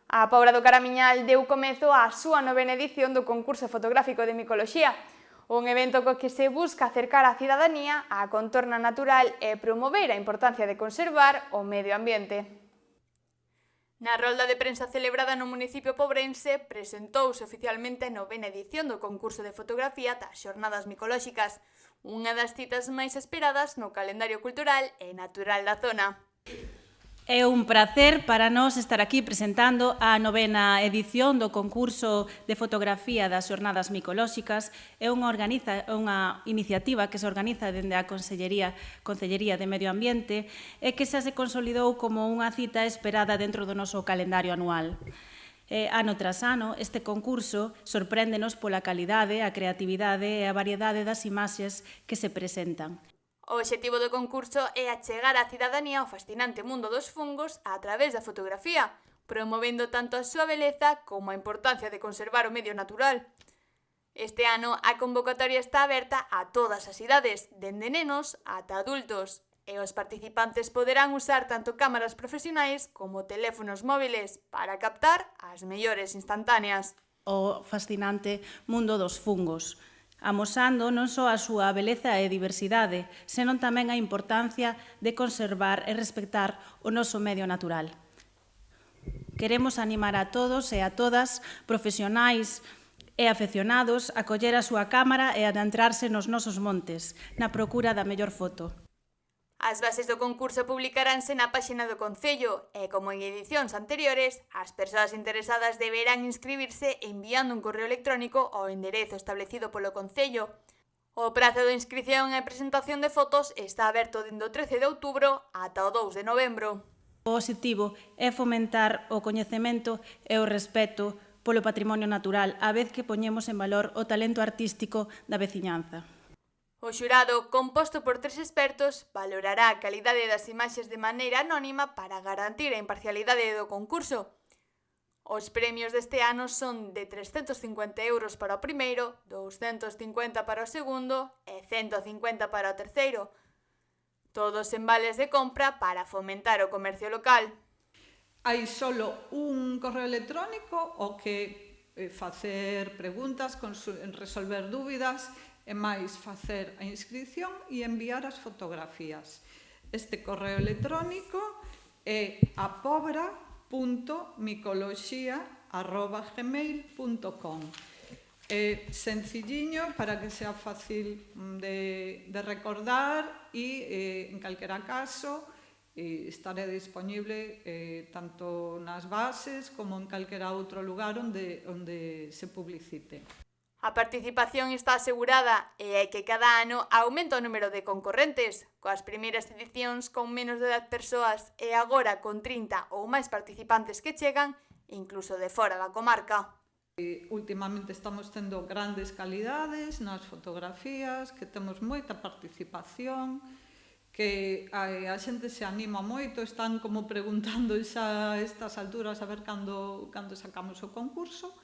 A Pobra do Caramiñal deu comezo á súa novena edición do concurso fotográfico de micoloxía, un evento co que se busca acercar a cidadanía á contorna natural e promover a importancia de conservar o medio ambiente. Na rolda de prensa celebrada no municipio pobrense, presentouse oficialmente a novena edición do concurso de fotografía das Xornadas Micolóxicas, unha das citas máis esperadas no calendario cultural e natural da zona. É un prazer para nós estar aquí presentando a novena edición do concurso de fotografía das Xornadas Micolóxicas. É unha iniciativa que se organiza dende a Consellería de Medio Ambiente e que xa se consolidou como unha cita esperada dentro do noso calendario anual. Ano tras ano, este concurso sorpréndenos pola calidade, a creatividade e a variedade das imaxes que se presentan. O obxectivo do concurso é achegar á cidadanía o fascinante mundo dos fungos a través da fotografía, promovendo tanto a súa beleza como a importancia de conservar o medio natural. Este ano a convocatoria está aberta a todas as idades, dende nenos ata adultos, e os participantes poderán usar tanto cámaras profesionais como teléfonos móviles para captar as mellores instantáneas. O fascinante mundo dos fungos, amosando non só a súa beleza e diversidade, senón tamén a importancia de conservar e respectar o noso medio natural. Queremos animar a todos e a todas, profesionais e afeccionados, a coller a súa cámara e adentrarse nos nosos montes, na procura da mellor foto. As bases do concurso publicaránse na páxina do Concello e, como en edicións anteriores, as persoas interesadas deberán inscribirse enviando un correo electrónico ao enderezo establecido polo Concello. O prazo de inscrición e presentación de fotos está aberto dende o 13 de outubro ata o 2 de novembro. O obxectivo é fomentar o coñecemento e o respeto polo patrimonio natural, a vez que poñemos en valor o talento artístico da veciñanza. O xurado, composto por 3 expertos, valorará a calidade das imaxes de maneira anónima para garantir a imparcialidade do concurso. Os premios deste ano son de 350 euros para o primeiro, 250 para o segundo e 150 para o terceiro. Todos en vales de compra para fomentar o comercio local. Hai solo un correo electrónico o que facer preguntas, resolver dúbidas e máis facer a inscrición e enviar as fotografías. Este correo electrónico é apobra.micoloxía@gmail.com. É sencilliño para que sea fácil de recordar e, en calquera caso, estaré disponible tanto nas bases como en calquera outro lugar onde se publicite. A participación está asegurada e é que cada ano aumenta o número de concorrentes, coas primeiras edicións con menos de 10 persoas e agora con 30 ou máis participantes que chegan, incluso de fora da comarca. Últimamente estamos tendo grandes calidades nas fotografías, que temos moita participación, que a xente se anima moito, están como preguntando xa a estas alturas a ver cando sacamos o concurso.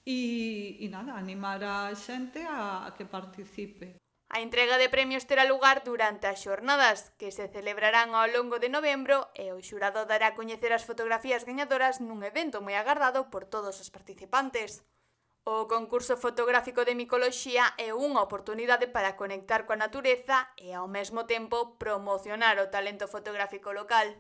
E nada, animar a xente a que participe. A entrega de premios terá lugar durante as xornadas, que se celebrarán ao longo de novembro e o xurado dará a coñecer as fotografías gañadoras nun evento moi agardado por todos os participantes. O concurso fotográfico de micoloxía é unha oportunidade para conectar coa natureza e, ao mesmo tempo, promocionar o talento fotográfico local.